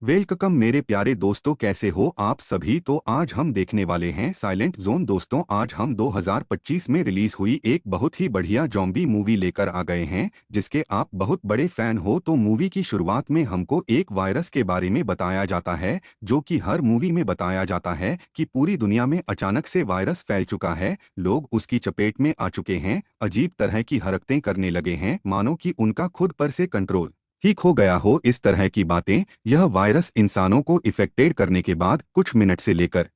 Welcome मेरे प्यारे दोस्तों, कैसे हो आप सभी। तो आज हम देखने वाले हैं साइलेंट जोन। दोस्तों, आज हम 2025 में रिलीज हुई एक बहुत ही बढ़िया जॉम्बी मूवी लेकर आ गए हैं, जिसके आप बहुत बड़े फैन हो। तो मूवी की शुरुआत में हमको एक वायरस के बारे में बताया जाता है, जो कि हर मूवी में बताया जाता है कि पूरी दुनिया में अचानक से वायरस फैल चुका है। लोग उसकी चपेट में आ चुके हैं, अजीब तरह की हरकतें करने लगे हैं, मानो कि उनका खुद पर से कंट्रोल ही खो गया हो। इस तरह की बातें। यह वायरस इंसानों को इफेक्टेड करने के बाद कुछ मिनट से लेकर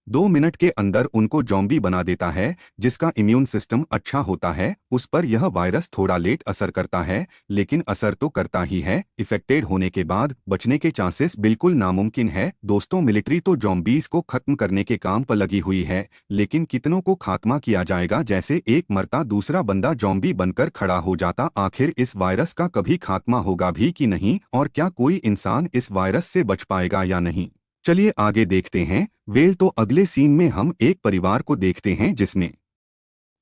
2 मिनट के अंदर उनको जॉम्बी बना देता है। जिसका इम्यून सिस्टम अच्छा होता है, उस पर यह वायरस थोड़ा लेट असर करता है, लेकिन असर तो करता ही है। इफेक्टेड होने के बाद बचने के चांसेस बिल्कुल नामुमकिन है। दोस्तों, मिलिट्री तो जॉम्बीज को खत्म करने के काम पर लगी हुई है, लेकिन कितनों को खात्मा किया जाएगा। जैसे एक मरता दूसरा बंदा जॉम्बी बनकर खड़ा हो जाता। आखिर इस वायरस का कभी खात्मा होगा भी कि नहीं, और क्या कोई इंसान इस वायरस से बच पाएगा या नहीं। चलिए आगे देखते हैं। वेल, तो अगले सीन में हम एक परिवार को देखते हैं जिसमें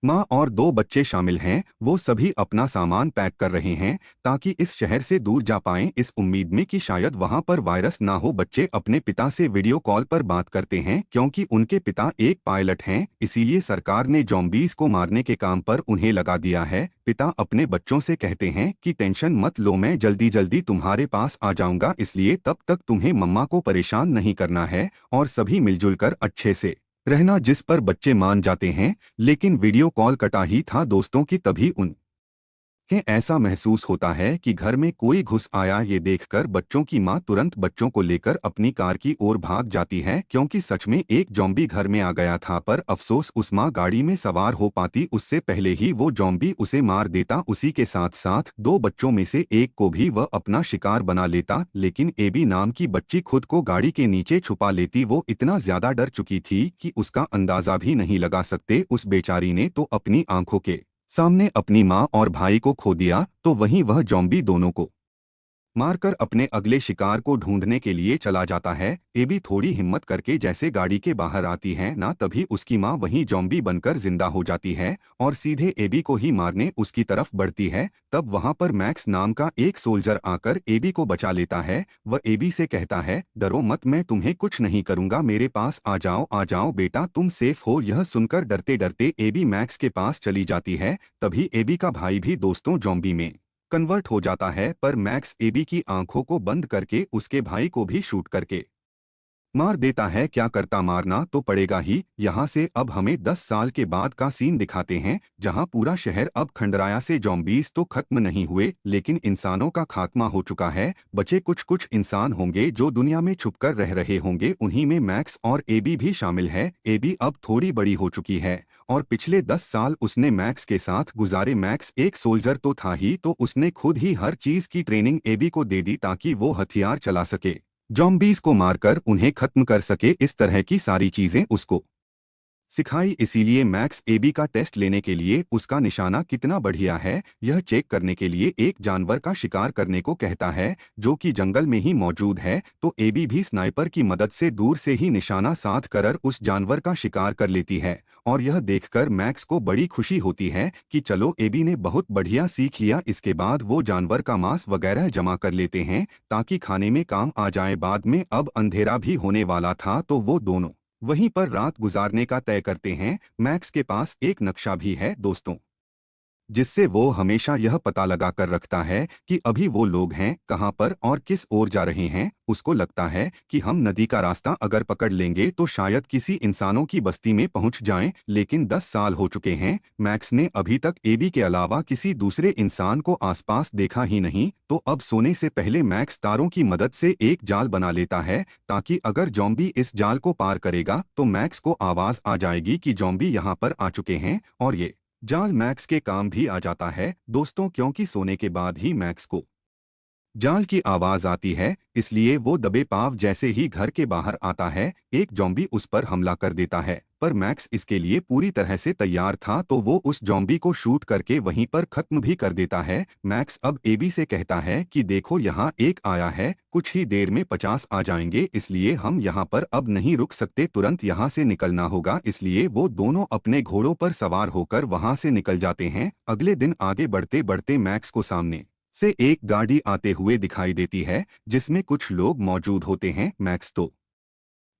माँ और 2 बच्चे शामिल हैं। वो सभी अपना सामान पैक कर रहे हैं ताकि इस शहर से दूर जा पाएं, इस उम्मीद में कि शायद वहां पर वायरस ना हो। बच्चे अपने पिता से वीडियो कॉल पर बात करते हैं, क्योंकि उनके पिता एक पायलट हैं, इसीलिए सरकार ने जॉम्बीज को मारने के काम पर उन्हें लगा दिया है। पिता अपने बच्चों से कहते हैं कि टेंशन मत लो, मैं जल्दी जल्दी तुम्हारे पास आ जाऊंगा, इसलिए तब तक तुम्हें मम्मा को परेशान नहीं करना है और सभी मिलजुल कर अच्छे से रहना। जिस पर बच्चे मान जाते हैं, लेकिन वीडियो कॉल कटा ही था दोस्तों की। तभी उन कि ऐसा महसूस होता है कि घर में कोई घुस आया। ये देखकर बच्चों की मां तुरंत बच्चों को लेकर अपनी कार की ओर भाग जाती है, क्योंकि सच में एक जॉम्बी घर में आ गया था। पर अफसोस, उस मां गाड़ी में सवार हो पाती उससे पहले ही वो जॉम्बी उसे मार देता। उसी के साथ साथ 2 बच्चों में से एक को भी वह अपना शिकार बना लेता। लेकिन एबी नाम की बच्ची खुद को गाड़ी के नीचे छुपा लेती। वो इतना ज्यादा डर चुकी थी कि उसका अंदाजा भी नहीं लगा सकते। उस बेचारी ने तो अपनी आंखों के सामने अपनी माँ और भाई को खो दिया। तो वहीं वह जॉम्बी दोनों को मारकर अपने अगले शिकार को ढूंढने के लिए चला जाता है। एबी थोड़ी हिम्मत करके जैसे गाड़ी के बाहर आती है ना, तभी उसकी माँ वहीं जॉम्बी बनकर जिंदा हो जाती है और सीधे एबी को ही मारने उसकी तरफ बढ़ती है। तब वहां पर मैक्स नाम का एक सोल्जर आकर एबी को बचा लेता है। वह एबी से कहता है, डरो मत, मैं तुम्हें कुछ नहीं करूंगा, मेरे पास आ जाओ बेटा, तुम सेफ हो। यह सुनकर डरते डरते एबी मैक्स के पास चली जाती है। तभी एबी का भाई भी दोस्तों जॉम्बी में कन्वर्ट हो जाता है, पर मैक्स एबी की आंखों को बंद करके उसके भाई को भी शूट करके मार देता है। क्या करता, मारना तो पड़ेगा ही। यहाँ से अब हमें 10 साल के बाद का सीन दिखाते हैं, जहाँ पूरा शहर अब खंडराया। से जॉम्बीज तो खत्म नहीं हुए, लेकिन इंसानों का खात्मा हो चुका है। बचे कुछ कुछ इंसान होंगे जो दुनिया में छुपकर रह रहे होंगे, उन्हीं में मैक्स और एबी भी शामिल है। एबी अब थोड़ी बड़ी हो चुकी है और पिछले 10 साल उसने मैक्स के साथ गुजारे। मैक्स एक सोल्जर तो था ही, तो उसने खुद ही हर चीज की ट्रेनिंग एबी को दे दी ताकि वो हथियार चला सके, जॉम्बीज को मारकर उन्हें खत्म कर सके। इस तरह की सारी चीजें उसको सिखाई। इसीलिए मैक्स एबी का टेस्ट लेने के लिए उसका निशाना कितना बढ़िया है, यह चेक करने के लिए एक जानवर का शिकार करने को कहता है, जो कि जंगल में ही मौजूद है। तो एबी भी स्नाइपर की मदद से दूर से ही निशाना साध कर उस जानवर का शिकार कर लेती है। और यह देखकर मैक्स को बड़ी खुशी होती है कि चलो, एबी ने बहुत बढ़िया सीख लिया। इसके बाद वो जानवर का मांस वगैरह जमा कर लेते हैं ताकि खाने में काम आ जाए बाद में। अब अंधेरा भी होने वाला था, तो वो दोनों वहीं पर रात गुजारने का तय करते हैं। मैक्स के पास एक नक्शा भी है दोस्तों, जिससे वो हमेशा यह पता लगा कर रखता है कि अभी वो लोग हैं कहाँ पर और किस ओर जा रहे हैं। उसको लगता है कि हम नदी का रास्ता अगर पकड़ लेंगे तो शायद किसी इंसानों की बस्ती में पहुंच जाएं। लेकिन 10 साल हो चुके हैं, मैक्स ने अभी तक एबी के अलावा किसी दूसरे इंसान को आसपास देखा ही नहीं। तो अब सोने से पहले मैक्स तारों की मदद से एक जाल बना लेता है, ताकि अगर जॉम्बी इस जाल को पार करेगा तो मैक्स को आवाज आ जाएगी कि जॉम्बी यहाँ पर आ चुके हैं। और ये जाल मैक्स के काम भी आ जाता है दोस्तों, क्योंकि सोने के बाद ही मैक्स को जाल की आवाज आती है, इसलिए वो दबे पांव जैसे ही घर के बाहर आता है, एक जॉम्बी उस पर हमला कर देता है। पर मैक्स इसके लिए पूरी तरह से तैयार था, तो वो उस जॉम्बी को शूट करके वहीं पर खत्म भी कर देता है। मैक्स अब एबी से कहता है कि देखो, यहाँ एक आया है, कुछ ही देर में 50 आ जाएंगे, इसलिए हम यहाँ पर अब नहीं रुक सकते, तुरंत यहाँ से निकलना होगा। इसलिए वो दोनों अपने घोड़ों पर सवार होकर वहां से निकल जाते हैं। अगले दिन आगे बढ़ते बढ़ते मैक्स को सामने से एक गाड़ी आते हुए दिखाई देती है जिसमें कुछ लोग मौजूद होते हैं। मैक्स तो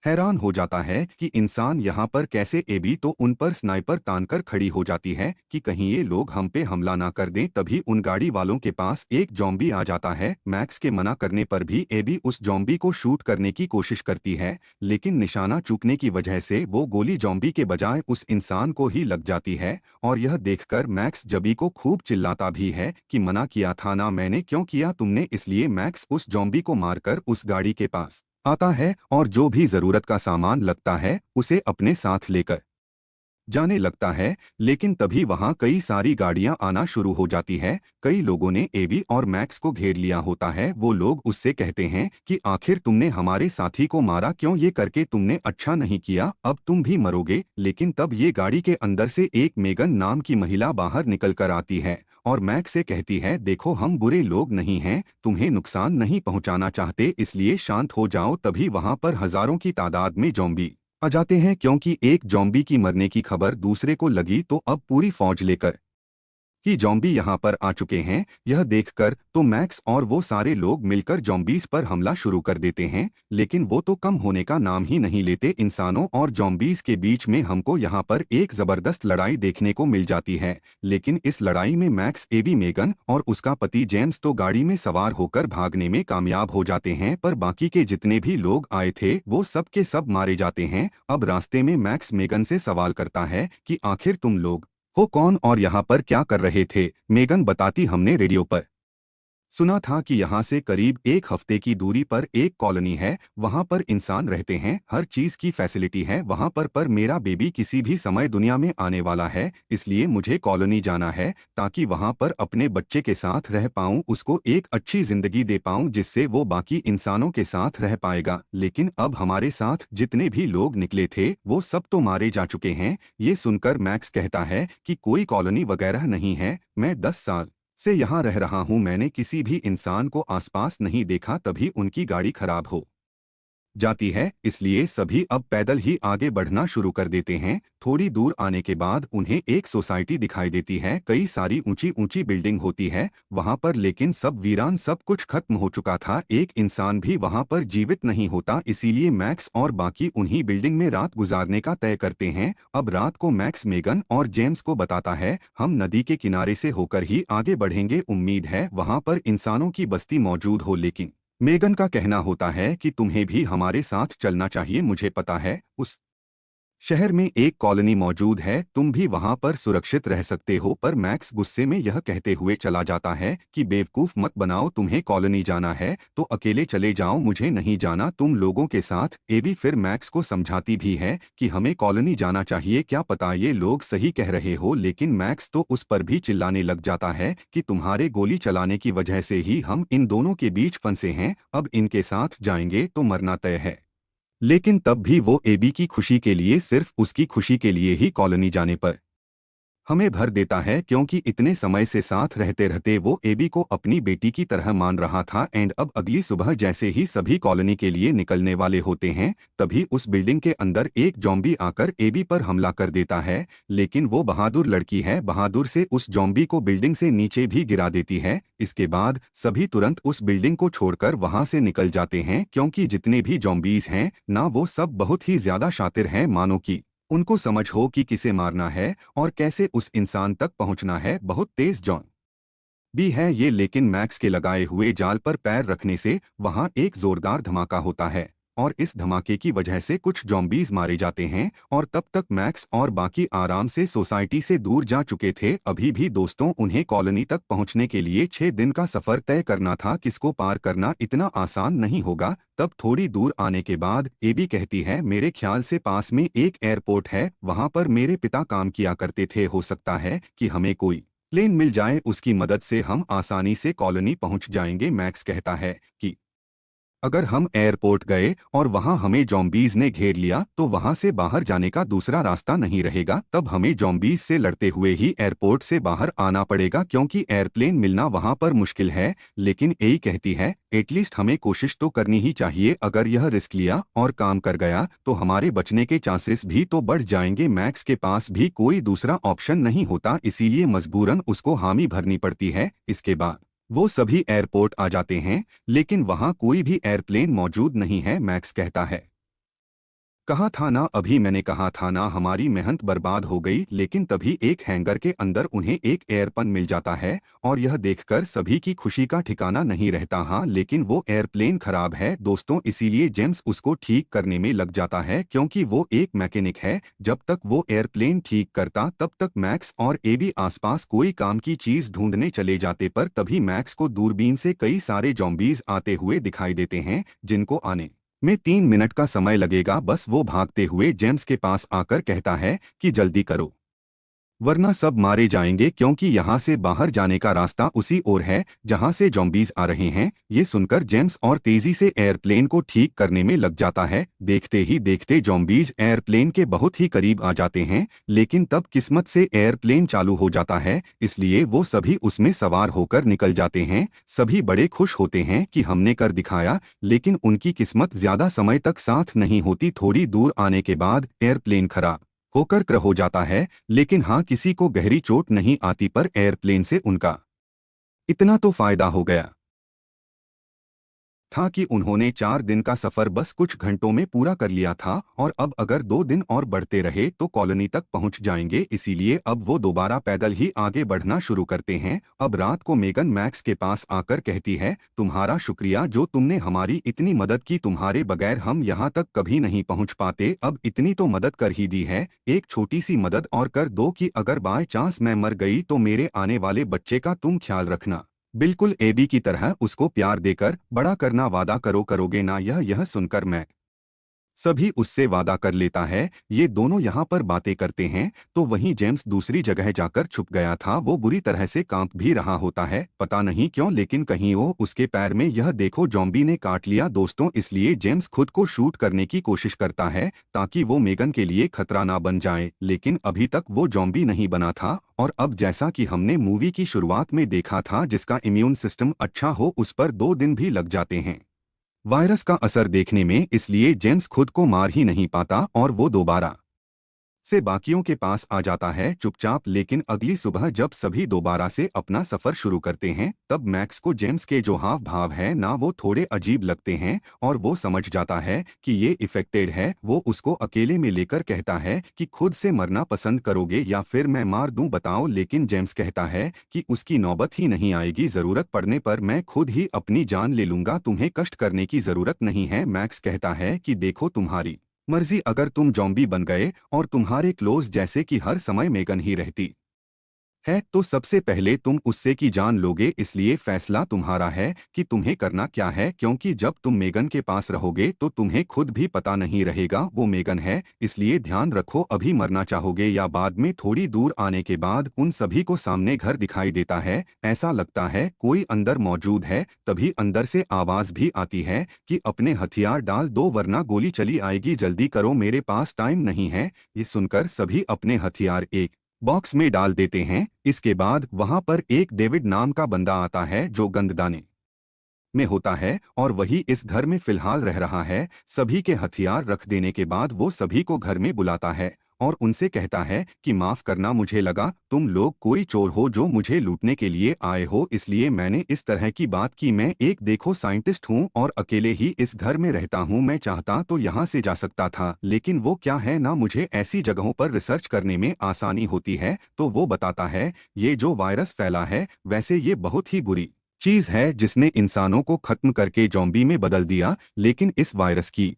हैरान हो जाता है कि इंसान यहाँ पर कैसे। एबी तो उन पर स्नाइपर तानकर खड़ी हो जाती है कि कहीं ये लोग हम पे हमला ना कर दें। तभी उन गाड़ी वालों के पास एक जॉम्बी आ जाता है। मैक्स के मना करने पर भी एबी उस जॉम्बी को शूट करने की कोशिश करती है, लेकिन निशाना चूकने की वजह से वो गोली जॉम्बी के बजाय उस इंसान को ही लग जाती है। और यह देखकर मैक्स जबी को खूब चिल्लाता भी है कि मना किया था ना मैंने, क्यों किया तुमने। इसलिए मैक्स उस जॉम्बी को मारकर उस गाड़ी के पास आता है और जो भी जरूरत का सामान लगता है उसे अपने साथ लेकर जाने लगता है। लेकिन तभी वहां कई सारी गाड़ियां आना शुरू हो जाती है। कई लोगों ने एबी और मैक्स को घेर लिया होता है। वो लोग उससे कहते हैं कि आखिर तुमने हमारे साथी को मारा क्यों, ये करके तुमने अच्छा नहीं किया, अब तुम भी मरोगे। लेकिन तब ये गाड़ी के अंदर से एक मेगन नाम की महिला बाहर निकल कर आती है और मैक्स से कहती है देखो हम बुरे लोग नहीं हैं, तुम्हें नुकसान नहीं पहुंचाना चाहते, इसलिए शांत हो जाओ। तभी वहां पर हजारों की तादाद में जॉम्बी आ जाते हैं, क्योंकि एक जॉम्बी की मरने की खबर दूसरे को लगी तो अब पूरी फौज लेकर कि जॉम्बी यहाँ पर आ चुके हैं। यह देखकर तो मैक्स और वो सारे लोग मिलकर जॉम्बीज पर हमला शुरू कर देते हैं, लेकिन वो तो कम होने का नाम ही नहीं लेते। इंसानों और जॉम्बीज के बीच में हमको यहाँ पर एक जबरदस्त लड़ाई देखने को मिल जाती है। लेकिन इस लड़ाई में मैक्स, एबी, मेगन और उसका पति जेम्स तो गाड़ी में सवार होकर भागने में कामयाब हो जाते हैं, पर बाकी के जितने भी लोग आए थे वो सब के सब मारे जाते हैं। अब रास्ते में मैक्स मेगन से सवाल करता है कि आखिर तुम लोग हो कौन और यहाँ पर क्या कर रहे थे। मेगन बताती हमने रेडियो पर सुना था कि यहाँ से करीब एक हफ्ते की दूरी पर एक कॉलोनी है, वहाँ पर इंसान रहते हैं, हर चीज की फैसिलिटी है वहाँ पर मेरा बेबी किसी भी समय दुनिया में आने वाला है, इसलिए मुझे कॉलोनी जाना है ताकि वहाँ पर अपने बच्चे के साथ रह पाऊँ, उसको एक अच्छी जिंदगी दे पाऊँ जिससे वो बाकी इंसानों के साथ रह पाएगा। लेकिन अब हमारे साथ जितने भी लोग निकले थे वो सब तो मारे जा चुके हैं। ये सुनकर मैक्स कहता है कि कोई कॉलोनी वगैरह नहीं है, मैं 10 साल से यहाँ रह रहा हूँ, मैंने किसी भी इंसान को आसपास नहीं देखा। तभी उनकी गाड़ी खराब हो जाती है, इसलिए सभी अब पैदल ही आगे बढ़ना शुरू कर देते हैं। थोड़ी दूर आने के बाद उन्हें एक सोसाइटी दिखाई देती है, कई सारी ऊंची ऊंची बिल्डिंग होती है वहां पर, लेकिन सब वीरान, सब कुछ खत्म हो चुका था, एक इंसान भी वहां पर जीवित नहीं होता। इसीलिए मैक्स और बाकी उन्हीं बिल्डिंग में रात गुजारने का तय करते हैं। अब रात को मैक्स मेगन और जेम्स को बताता है हम नदी के किनारे से होकर ही आगे बढ़ेंगे, उम्मीद है वहां पर इंसानों की बस्ती मौजूद हो। लेकिन मेगन का कहना होता है कि तुम्हें भी हमारे साथ चलना चाहिए, मुझे पता है उस शहर में एक कॉलोनी मौजूद है, तुम भी वहां पर सुरक्षित रह सकते हो। पर मैक्स गुस्से में यह कहते हुए चला जाता है कि बेवकूफ मत बनाओ, तुम्हें कॉलोनी जाना है तो अकेले चले जाओ, मुझे नहीं जाना तुम लोगों के साथ। एबी फिर मैक्स को समझाती भी है कि हमें कॉलोनी जाना चाहिए, क्या पता ये लोग सही कह रहे हो। लेकिन मैक्स तो उस पर भी चिल्लाने लग जाता है कि तुम्हारे गोली चलाने की वजह से ही हम इन दोनों के बीच फंसे हैं, अब इनके साथ जाएंगे तो मरना तय है। लेकिन तब भी वो एबी की खुशी के लिए, सिर्फ उसकी खुशी के लिए ही कॉलोनी जाने पर हमें भर देता है, क्योंकि इतने समय से साथ रहते रहते वो एबी को अपनी बेटी की तरह मान रहा था। एंड अब अगली सुबह जैसे ही सभी कॉलोनी के लिए निकलने वाले होते हैं तभी उस बिल्डिंग के अंदर एक जॉम्बी आकर एबी पर हमला कर देता है। लेकिन वो बहादुर लड़की है, बहादुर से उस जॉम्बी को बिल्डिंग से नीचे भी गिरा देती है। इसके बाद सभी तुरंत उस बिल्डिंग को छोड़कर वहां से निकल जाते हैं, क्योंकि जितने भी जॉम्बीज हैं ना वो सब बहुत ही ज्यादा शातिर हैं, मानो कि उनको समझ हो कि किसे मारना है और कैसे उस इंसान तक पहुंचना है। बहुत तेज जॉन भी है ये, लेकिन मैक्स के लगाए हुए जाल पर पैर रखने से वहां एक जोरदार धमाका होता है और इस धमाके की वजह से कुछ जॉम्बीज मारे जाते हैं। और तब तक मैक्स और बाकी आराम से सोसाइटी से दूर जा चुके थे। अभी भी दोस्तों उन्हें कॉलोनी तक पहुंचने के लिए 6 दिन का सफर तय करना था, किसको पार करना इतना आसान नहीं होगा। तब थोड़ी दूर आने के बाद एबी कहती है मेरे ख्याल से पास में एक एयरपोर्ट है, वहां पर मेरे पिता काम किया करते थे, हो सकता है कि हमें कोई प्लेन मिल जाए, उसकी मदद से हम आसानी से कॉलोनी पहुंच जाएंगे। मैक्स कहता है कि अगर हम एयरपोर्ट गए और वहां हमें जॉम्बीज ने घेर लिया तो वहां से बाहर जाने का दूसरा रास्ता नहीं रहेगा, तब हमें जॉम्बीज से लड़ते हुए ही एयरपोर्ट से बाहर आना पड़ेगा, क्योंकि एयरप्लेन मिलना वहां पर मुश्किल है। लेकिन यही कहती है एटलीस्ट हमें कोशिश तो करनी ही चाहिए, अगर यह रिस्क लिया और काम कर गया तो हमारे बचने के चांसेस भी तो बढ़ जाएंगे। मैक्स के पास भी कोई दूसरा ऑप्शन नहीं होता, इसीलिए मजबूरन उसको हामी भरनी पड़ती है। इसके बाद वो सभी एयरपोर्ट आ जाते हैं, लेकिन वहां कोई भी एयरप्लेन मौजूद नहीं है। मैक्स कहता है, कहा था ना, अभी मैंने कहा था ना, हमारी मेहनत बर्बाद हो गई। लेकिन तभी एक हैंगर के अंदर उन्हें एक एयरपन मिल जाता है और यह देखकर सभी की खुशी का ठिकाना नहीं रहता। हाँ, लेकिन वो एयरप्लेन खराब है दोस्तों, इसीलिए जेम्स उसको ठीक करने में लग जाता है क्योंकि वो एक मैकेनिक है। जब तक वो एयरप्लेन ठीक करता तब तक मैक्स और एबी आसपास कोई काम की चीज ढूंढने चले जाते, पर तभी मैक्स को दूरबीन से कई सारे जॉम्बीज आते हुए दिखाई देते हैं जिनको आने में 3 मिनट का समय लगेगा। बस वो भागते हुए जेम्स के पास आकर कहता है कि जल्दी करो, वरना सब मारे जाएंगे, क्योंकि यहाँ से बाहर जाने का रास्ता उसी ओर है जहाँ से जॉम्बीज आ रहे हैं। ये सुनकर जेम्स और तेजी से एयरप्लेन को ठीक करने में लग जाता है। देखते ही देखते जॉम्बीज एयरप्लेन के बहुत ही करीब आ जाते हैं, लेकिन तब किस्मत से एयरप्लेन चालू हो जाता है, इसलिए वो सभी उसमें सवार होकर निकल जाते हैं। सभी बड़े खुश होते हैं कि हमने कर दिखाया, लेकिन उनकी किस्मत ज्यादा समय तक साथ नहीं होती। थोड़ी दूर आने के बाद एयरप्लेन खराब होकर क्रह हो जाता है, लेकिन हाँ, किसी को गहरी चोट नहीं आती, पर एयरप्लेन से उनका इतना तो फायदा हो गया था कि उन्होंने 4 दिन का सफर बस कुछ घंटों में पूरा कर लिया था, और अब अगर 2 दिन और बढ़ते रहे तो कॉलोनी तक पहुंच जाएंगे। इसीलिए अब वो दोबारा पैदल ही आगे बढ़ना शुरू करते हैं। अब रात को मेगन मैक्स के पास आकर कहती है, तुम्हारा शुक्रिया जो तुमने हमारी इतनी मदद की, तुम्हारे बगैर हम यहाँ तक कभी नहीं पहुँच पाते। अब इतनी तो मदद कर ही दी है, एक छोटी सी मदद और कर दो कि अगर बाय चांस मैं मर गई तो मेरे आने वाले बच्चे का तुम ख्याल रखना, बिल्कुल एबी की तरह उसको प्यार देकर बड़ा करना, वादा करोगे ना? यह सुनकर मैं सभी उससे वादा कर लेता है। ये दोनों यहाँ पर बातें करते हैं तो वहीं जेम्स दूसरी जगह जाकर छुप गया था। वो बुरी तरह से कांप भी रहा होता है, पता नहीं क्यों, लेकिन कहीं वो उसके पैर में यह देखो जॉम्बी ने काट लिया दोस्तों। इसलिए जेम्स खुद को शूट करने की कोशिश करता है ताकि वो मेगन के लिए खतरा ना बन जाए, लेकिन अभी तक वो जॉम्बी नहीं बना था। और अब जैसा कि हमने मूवी की शुरुआत में देखा था, जिसका इम्यून सिस्टम अच्छा हो उस पर 2 दिन भी लग जाते हैं वायरस का असर देखने में, इसलिए जेम्स खुद को मार ही नहीं पाता और वो दोबारा से बाकियों के पास आ जाता है चुपचाप। लेकिन अगली सुबह जब सभी दोबारा से अपना सफर शुरू करते हैं, तब मैक्स को जेम्स के जो हाव भाव है ना, वो थोड़े अजीब लगते हैं और वो समझ जाता है कि ये इफेक्टेड है। वो उसको अकेले में लेकर कहता है कि खुद से मरना पसंद करोगे या फिर मैं मार दूं, बताओ? लेकिन जेम्स कहता है कि उसकी नौबत ही नहीं आएगी, जरूरत पड़ने पर मैं खुद ही अपनी जान ले लूंगा, तुम्हें कष्ट करने की जरूरत नहीं है। मैक्स कहता है कि देखो, तुम्हारी मर्जी, अगर तुम जॉम्बी बन गए और तुम्हारे क्लोज जैसे कि हर समय मेगन ही रहती है तो सबसे पहले तुम उससे की जान लोगे, इसलिए फैसला तुम्हारा है कि तुम्हें करना क्या है, क्योंकि जब तुम मेगन के पास रहोगे तो तुम्हें खुद भी पता नहीं रहेगा वो मेगन है। इसलिए ध्यान रखो, अभी मरना चाहोगे या बाद में? थोड़ी दूर आने के बाद उन सभी को सामने घर दिखाई देता है, ऐसा लगता है कोई अंदर मौजूद है। तभी अंदर से आवाज भी आती है कि अपने हथियार डाल दो वरना गोली चली आएगी, जल्दी करो मेरे पास टाइम नहीं है। ये सुनकर सभी अपने हथियार एक बॉक्स में डाल देते हैं। इसके बाद वहां पर एक डेविड नाम का बंदा आता है जो गंददाने में होता है और वही इस घर में फिलहाल रह रहा है। सभी के हथियार रख देने के बाद वो सभी को घर में बुलाता है और उनसे कहता है कि माफ करना, मुझे लगा तुम लोग कोई चोर हो जो मुझे लूटने के लिए आए हो, इसलिए मैंने इस तरह की बात की। मैं एक देखो साइंटिस्ट हूँ और अकेले ही इस घर में रहता हूँ, मैं चाहता तो यहाँ से जा सकता था, लेकिन वो क्या है ना, मुझे ऐसी जगहों पर रिसर्च करने में आसानी होती है। तो वो बताता है ये जो वायरस फैला है, वैसे ये बहुत ही बुरी चीज है जिसने इंसानों को खत्म करके जॉम्बी में बदल दिया, लेकिन इस वायरस की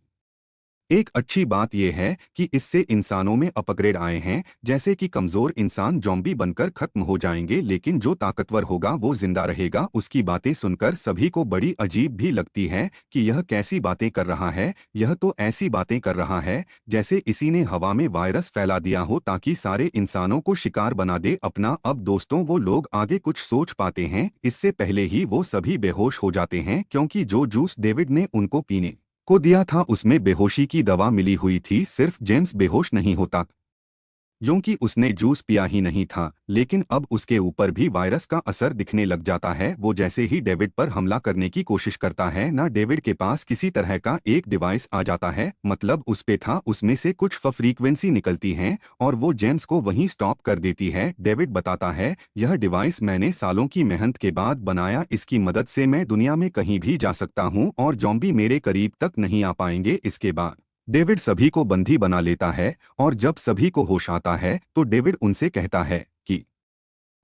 एक अच्छी बात यह है कि इससे इंसानों में अपग्रेड आए हैं, जैसे कि कमजोर इंसान जॉम्बी बनकर खत्म हो जाएंगे, लेकिन जो ताकतवर होगा वो जिंदा रहेगा। उसकी बातें सुनकर सभी को बड़ी अजीब भी लगती है कि यह कैसी बातें कर रहा है। यह तो ऐसी बातें कर रहा है जैसे इसी ने हवा में वायरस फैला दिया हो ताकि सारे इंसानों को शिकार बना दे अपना। अब दोस्तों, वो लोग आगे कुछ सोच पाते हैं इससे पहले ही वो सभी बेहोश हो जाते हैं, क्योंकि जो जूस डेविड ने उनको पीने को दिया था उसमें बेहोशी की दवा मिली हुई थी। सिर्फ जेम्स बेहोश नहीं होता यूं कि उसने जूस पिया ही नहीं था, लेकिन अब उसके ऊपर भी वायरस का असर दिखने लग जाता है। वो जैसे ही डेविड पर हमला करने की कोशिश करता है ना, डेविड के पास किसी तरह का एक डिवाइस आ जाता है, मतलब उस पे था, उसमें से कुछ फ्रीक्वेंसी निकलती हैं और वो जेम्स को वहीं स्टॉप कर देती है। डेविड बताता है, यह डिवाइस मैंने सालों की मेहनत के बाद बनाया, इसकी मदद से मैं दुनिया में कहीं भी जा सकता हूँ और जॉम्बी मेरे करीब तक नहीं आ पाएंगे। इसके बाद डेविड सभी को बंदी बना लेता है और जब सभी को होश आता है तो डेविड उनसे कहता है कि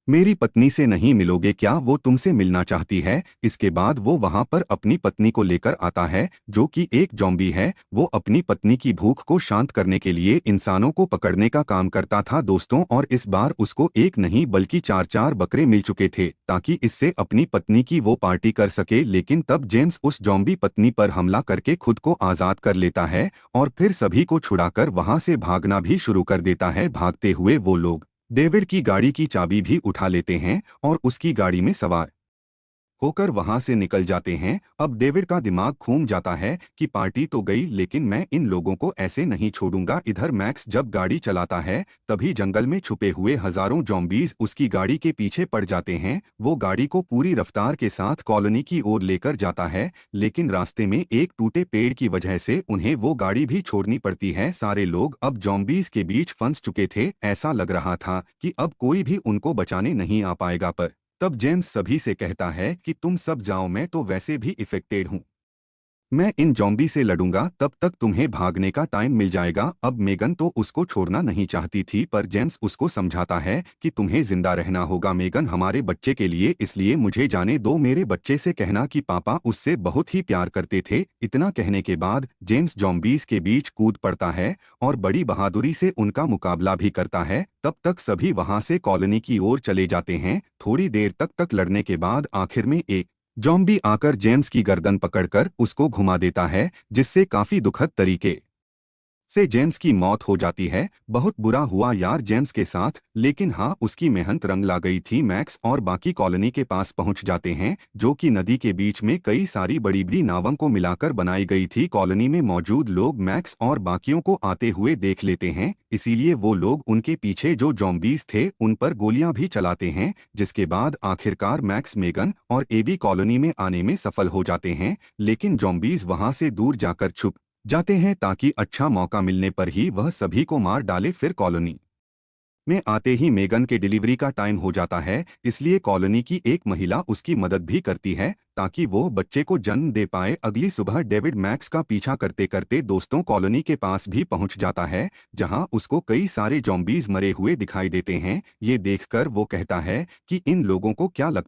मेरी पत्नी से नहीं मिलोगे क्या, वो तुमसे मिलना चाहती है। इसके बाद वो वहां पर अपनी पत्नी को लेकर आता है जो कि एक जॉम्बी है। वो अपनी पत्नी की भूख को शांत करने के लिए इंसानों को पकड़ने का काम करता था दोस्तों, और इस बार उसको एक नहीं बल्कि चार चार बकरे मिल चुके थे ताकि इससे अपनी पत्नी की वो पार्टी कर सके। लेकिन तब जेम्स उस जॉम्बी पत्नी पर हमला करके खुद को आजाद कर लेता है और फिर सभी को छुड़ाकर वहां से भागना भी शुरू कर देता है। भागते हुए वो लोग डेविड की गाड़ी की चाबी भी उठा लेते हैं और उसकी गाड़ी में सवार होकर वहां से निकल जाते हैं। अब डेविड का दिमाग घूम जाता है कि पार्टी तो गई, लेकिन मैं इन लोगों को ऐसे नहीं छोड़ूंगा। इधर मैक्स जब गाड़ी चलाता है तभी जंगल में छुपे हुए हजारों जॉम्बीज उसकी गाड़ी के पीछे पड़ जाते हैं। वो गाड़ी को पूरी रफ्तार के साथ कॉलोनी की ओर लेकर जाता है, लेकिन रास्ते में एक टूटे पेड़ की वजह से उन्हें वो गाड़ी भी छोड़नी पड़ती है। सारे लोग अब जॉम्बीज के बीच फंस चुके थे, ऐसा लग रहा था कि अब कोई भी उनको बचाने नहीं आ पाएगा। पर तब जेम्स सभी से कहता है कि तुम सब जाओ, मैं तो वैसे भी इफेक्टेड हूं, मैं इन जॉम्बी से लड़ूंगा, तब तक तुम्हें भागने का टाइम मिल जाएगा। अब मेगन तो उसको छोड़ना नहीं चाहती थी, पर जेम्स उसको समझाता है कि तुम्हें जिंदा रहना होगा मेगन, हमारे बच्चे के लिए, इसलिए मुझे जाने दो। मेरे बच्चे से कहना कि पापा उससे बहुत ही प्यार करते थे। इतना कहने के बाद जेम्स जॉम्बीज के बीच कूद पड़ता है और बड़ी बहादुरी से उनका मुकाबला भी करता है। तब तक सभी वहां से कॉलोनी की ओर चले जाते हैं। थोड़ी देर तक लड़ने के बाद आखिर में एक जॉम्बी आकर जेम्स की गर्दन पकड़कर उसको घुमा देता है, जिससे काफी दुखद तरीके से जेम्स की मौत हो जाती है। बहुत बुरा हुआ यार जेम्स के साथ, लेकिन हाँ, उसकी मेहनत रंग ला गई थी। मैक्स और बाकी कॉलोनी के पास पहुंच जाते हैं जो कि नदी के बीच में कई सारी बड़ी बड़ी नावों को मिलाकर बनाई गई थी। कॉलोनी में मौजूद लोग मैक्स और बाकियों को आते हुए देख लेते हैं, इसीलिए वो लोग उनके पीछे जो जॉम्बीज थे उन पर गोलियां भी चलाते हैं। जिसके बाद आखिरकार मैक्स, मेगन और एबी कॉलोनी में आने में सफल हो जाते हैं, लेकिन जॉम्बीज वहां से दूर जाकर छुप जाते हैं ताकि अच्छा मौका मिलने पर ही वह सभी को मार डाले। फिर कॉलोनी में आते ही मेगन के डिलीवरी का टाइम हो जाता है, इसलिए कॉलोनी की एक महिला उसकी मदद भी करती है ताकि वो बच्चे को जन्म दे पाए। अगली सुबह डेविड मैक्स का पीछा करते करते दोस्तों कॉलोनी के पास भी पहुंच जाता है, जहां उसको कई सारे जॉम्बीज मरे हुए दिखाई देते हैं। ये देखकर वो कहता है कि इन लोगों को क्या लगता